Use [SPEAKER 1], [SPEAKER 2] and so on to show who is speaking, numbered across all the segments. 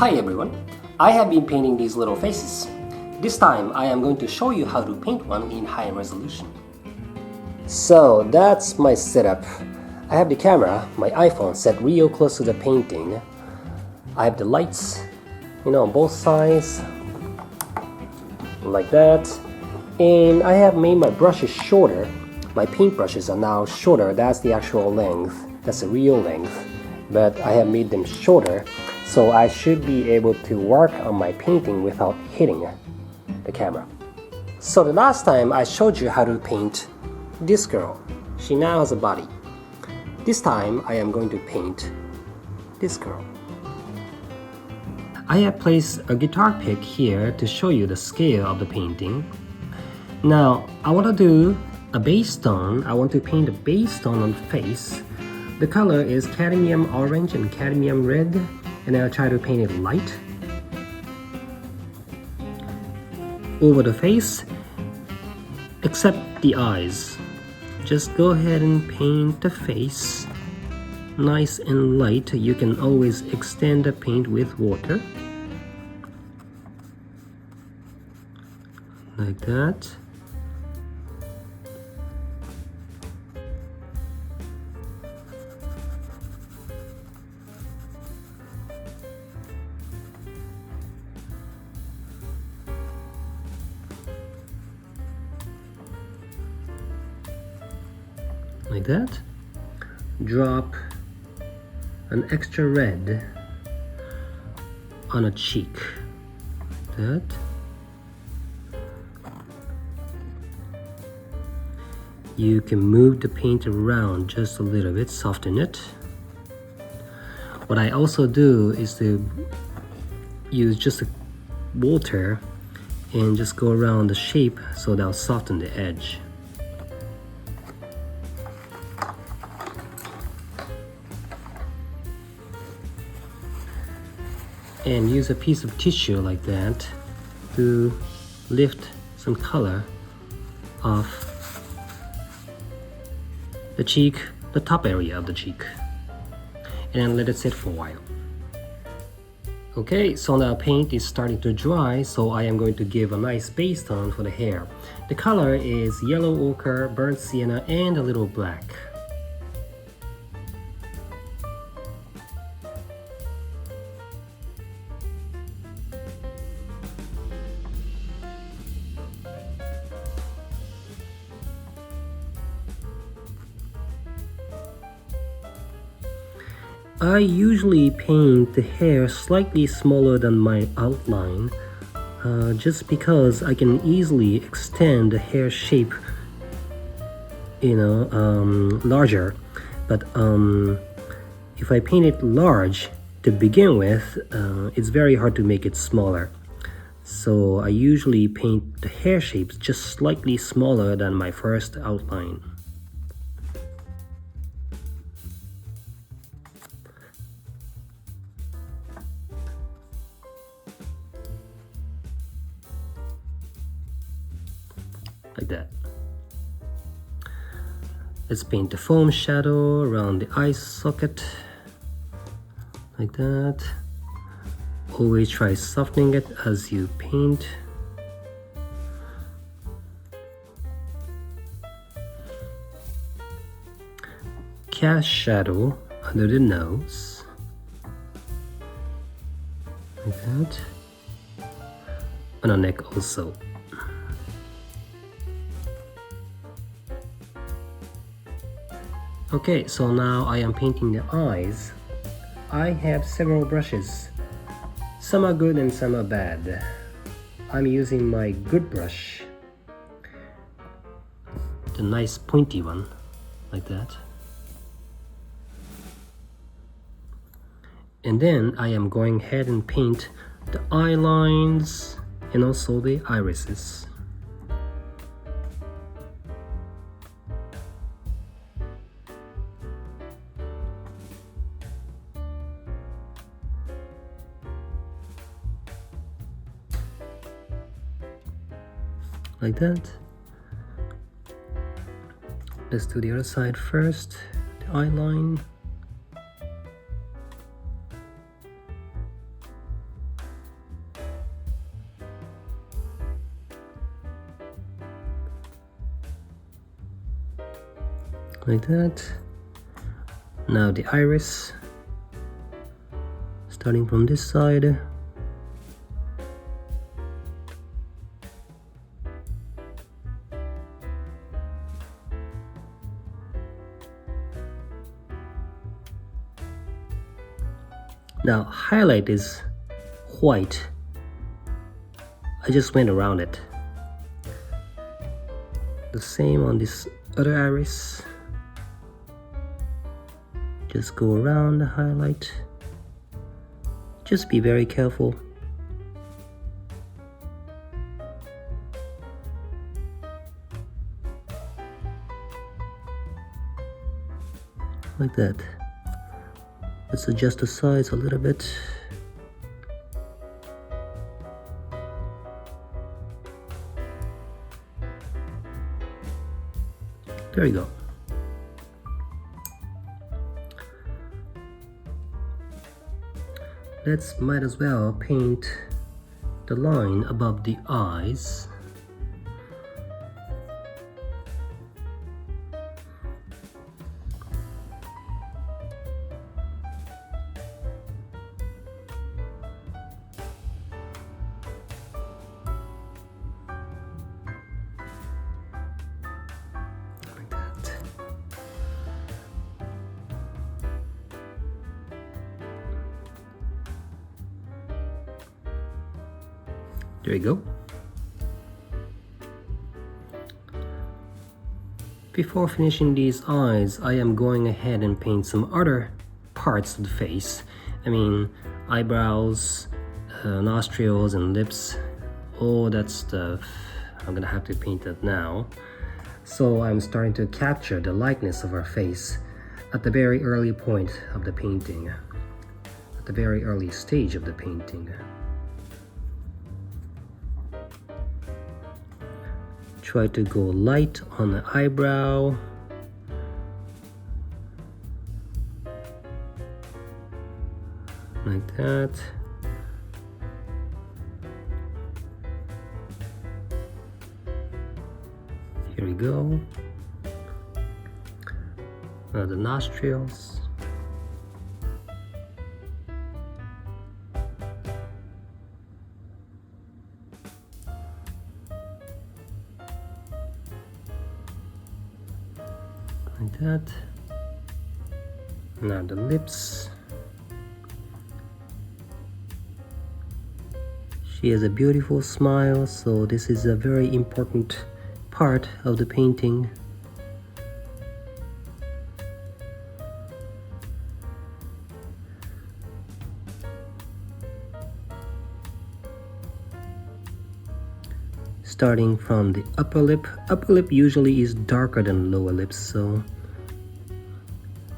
[SPEAKER 1] Hi everyone, I have been painting these little faces. This time I am going to show you how to paint one in high resolution. So that's my setup. I have the camera, my iPhone set real close to the painting. I have the lights, on both sides, like that. And I have made my brushes shorter. My paint brushes are now shorter, that's the actual length, that's the real length. But I have made them shorter, so I should be able to work on my painting without hitting the camera. So the last time I showed you how to paint this girl. She now has a body. This time I am going to paint this girl. I have placed a guitar pick here to show you the scale of the painting. Now I want to do a base tone. I want to paint a base tone on the face. The color is cadmium orange and cadmium red, and I'll try to paint it light over the face, except the eyes. Just go ahead and paint the face nice and light. You can always extend the paint with water, like that. Like that. Drop an extra red on a cheek. Like that. You can move the paint around just a little bit, soften it. What I also do is to use just water and just go around the shape so that'll soften the edge. And use a piece of tissue like that to lift some color off the cheek, the top area of the cheek, and then let it sit for a while. Okay, so now paint is starting to dry, so I am going to give a nice base tone for the hair. The color is yellow ochre, burnt sienna, and a little black. I usually paint the hair slightly smaller than my outline, just because I can easily extend the hair shape, larger. But if I paint it large to begin with, it's very hard to make it smaller. So I usually paint the hair shapes just slightly smaller than my first outline. Like that. Let's paint the foam shadow around the eye socket, like that. Always try softening it as you paint. Cast shadow under the nose, like that. On the neck also. Okay, so now I am painting the eyes. I have several brushes. Some are good and some are bad. I'm using my good brush, the nice pointy one, like that. And then I am going ahead and paint the eye lines and also the irises. Like that. Let's do the other side first, the eye line. like that. Now the iris, starting from this side. Now highlight is white. I just went around it. The same on this other iris. Just go around the highlight. Just be very careful. Like that. Let's adjust the size a little bit. There you go. Might as well paint the line above the eyes. There you go. Before finishing these eyes, I am going ahead and paint some other parts of the face. I mean, eyebrows, nostrils and lips, all that stuff. I'm gonna have to paint that now. So I'm starting to capture the likeness of our face at the very early point of the painting, at the very early stage of the painting. Try to go light on the eyebrow. Like that. Here we go. Now the nostrils. Like that. Now the lips. She has a beautiful smile, so this is a very important part of the painting. Starting from the upper lip. Upper lip usually is darker than lower lips, so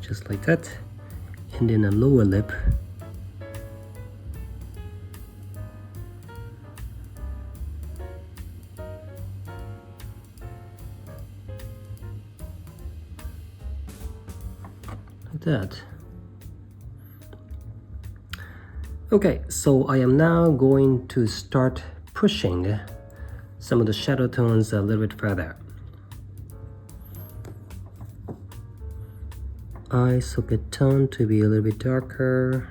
[SPEAKER 1] just like that. And then a lower lip. Like that. Okay, so I am now going to start pushing some of the shadow tones a little bit further. Eye socket tone to be a little bit darker.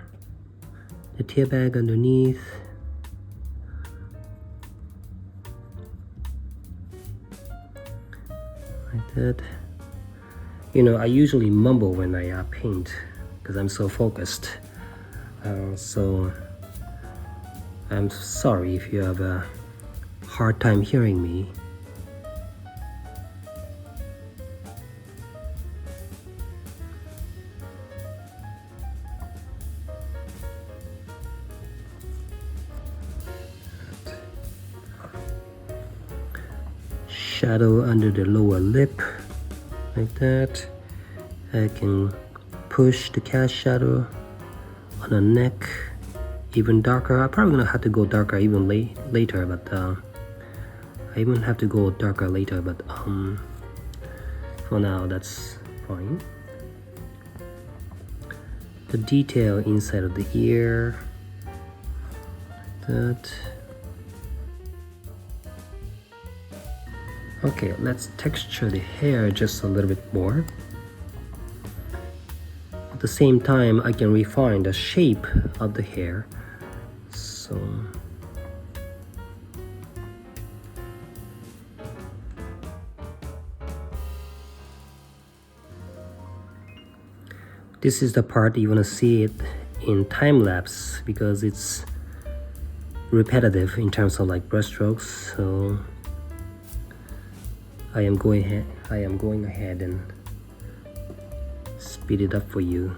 [SPEAKER 1] The tear bag underneath. Like that. You know, I usually mumble when I paint because I'm so focused. So I'm sorry if you have a hard time hearing me. Shadow under the lower lip, like that. I can push the cast shadow on the neck even darker. I'm probably gonna have to go darker even later, but I even have to go darker later, but for now that's fine. The detail inside of the ear, like that. Okay, let's texture the hair just a little bit more. the same time I can refine the shape of the hair. So this is the part you want to see it in time lapse because it's repetitive in terms of like brush strokes. So I am going ahead and speed it up for you.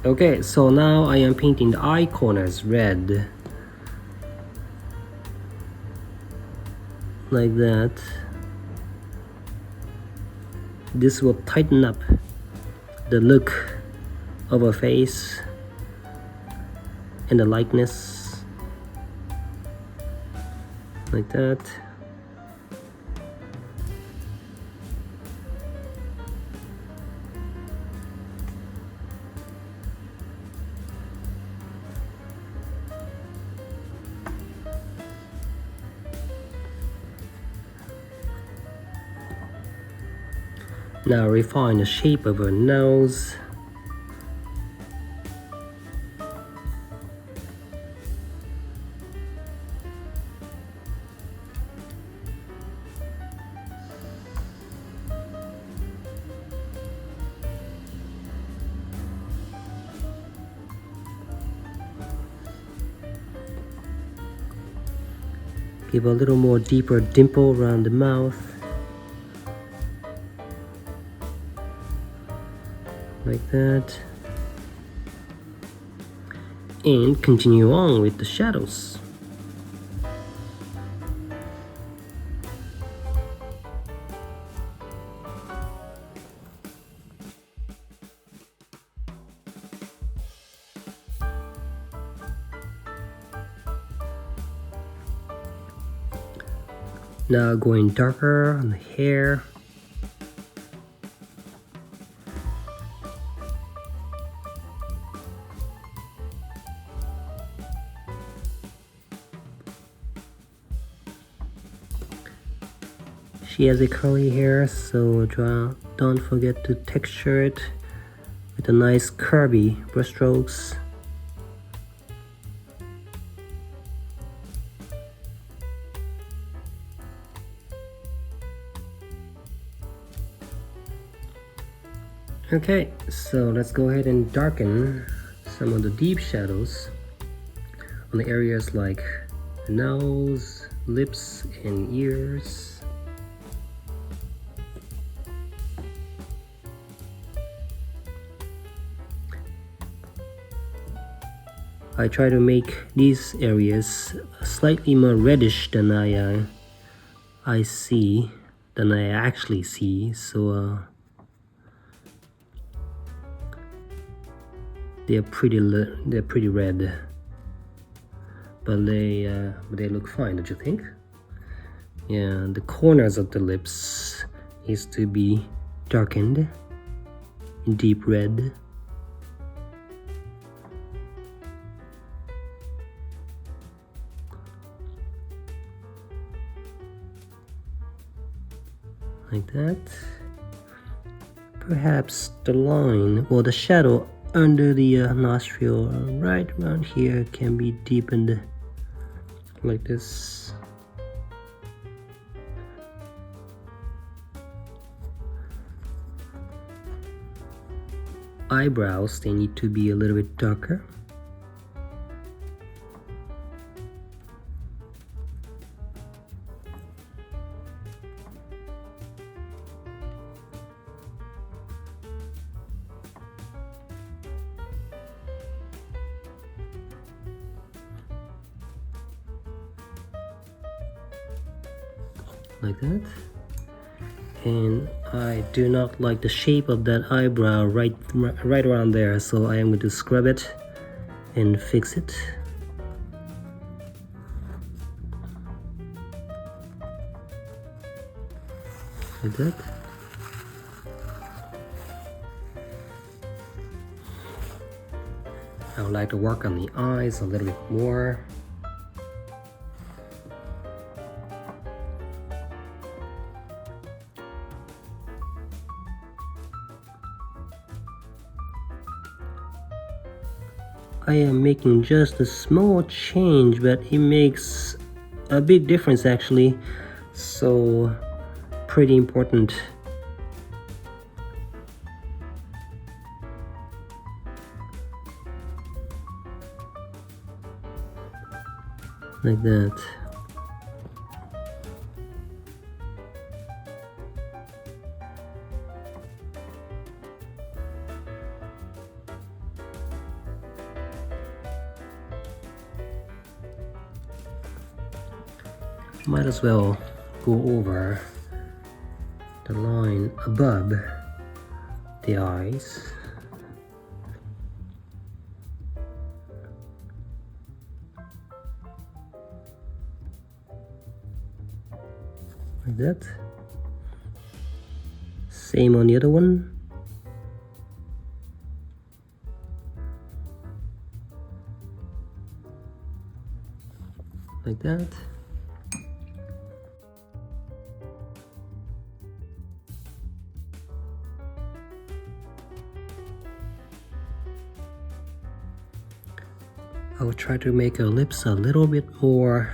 [SPEAKER 1] Okay, so now I am painting the eye corners red. Like that. This will tighten up the look of a face and the likeness. Like that. Now refine the shape of her nose. Give a little more deeper dimple around the mouth. Like that. And continue on with the shadows. Now going darker on the hair. She has a curly hair, so don't forget to texture it with a nice curvy brush strokes. Okay, so let's go ahead and darken some of the deep shadows on the areas like the nose, lips, and ears. I try to make these areas slightly more reddish than I actually see. So they're pretty red, but they look fine, don't you think? Yeah, the corners of the lips needs to be darkened in deep red. Like that. Perhaps the line or the shadow under the nostril right around here can be deepened like this. Eyebrows, they need to be a little bit darker. Like that. And I do not like the shape of that eyebrow right around there, so I am going to scrub it and fix it. Like that. I would like to work on the eyes a little bit more. I am making just a small change, but it makes a big difference actually. So pretty important. Like that. Might as well go over the line above the eyes. Like that. Same on the other one. Like that. I will try to make her lips a little redder.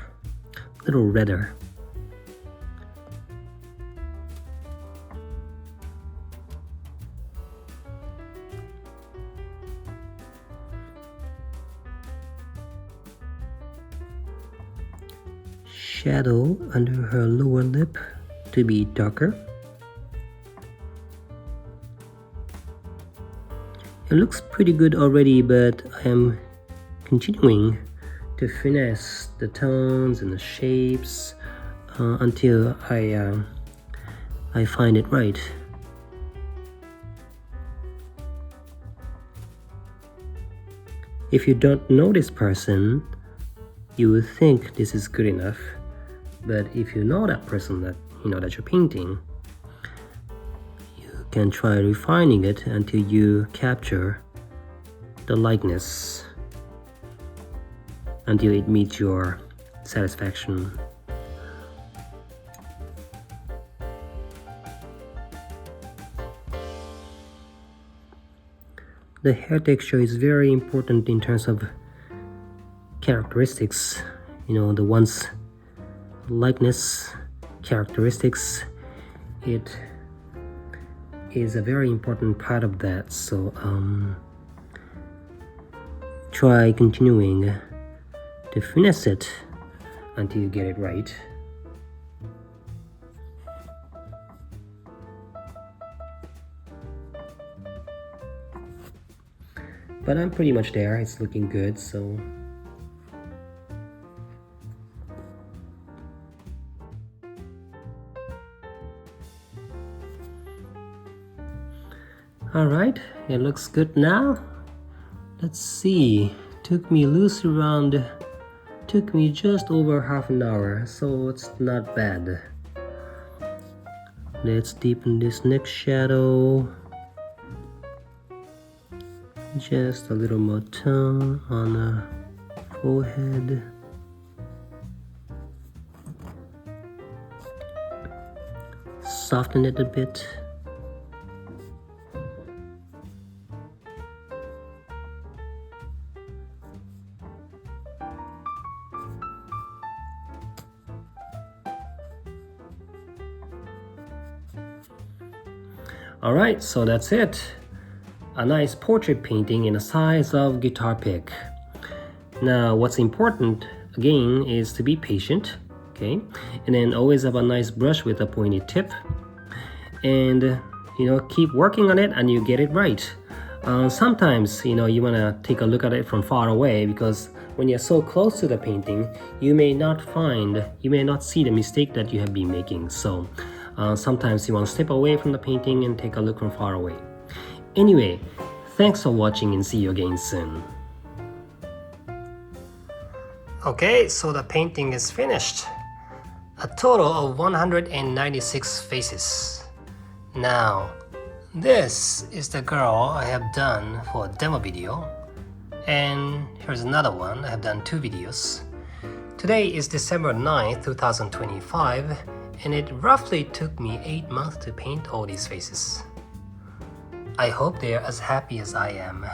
[SPEAKER 1] Shadow under her lower lip to be darker. It looks pretty good already, but I am continuing to finesse the tones and the shapes until I find it right. If you don't know this person, you would think this is good enough. But if you know that person that that you're painting, you can try refining it until you capture the likeness, until it meets your satisfaction. The hair texture is very important in terms of characteristics, the one's likeness, characteristics. It is a very important part of that, so try continuing to finesse it until you get it right. But I'm pretty much there. It's looking good, so alright, it looks good now. Let's see. Took me just over half an hour, so it's not bad. Let's deepen this next shadow. Just a little more tone on the forehead. Soften it a bit. Alright, so that's it. A nice portrait painting in the size of guitar pick. Now, what's important, again, is to be patient, okay? And then always have a nice brush with a pointy tip. And, keep working on it and you get it right. Sometimes, you want to take a look at it from far away, because when you're so close to the painting, you may not see the mistake that you have been making. So sometimes you want to step away from the painting and take a look from far away. Anyway, thanks for watching and see you again soon. Okay, so the painting is finished. A total of 196 faces. Now, this is the girl I have done for a demo video. And here's another one. I have done 2 videos. Today is December 9th, 2025, and it roughly took me 8 months to paint all these faces. I hope they are as happy as I am.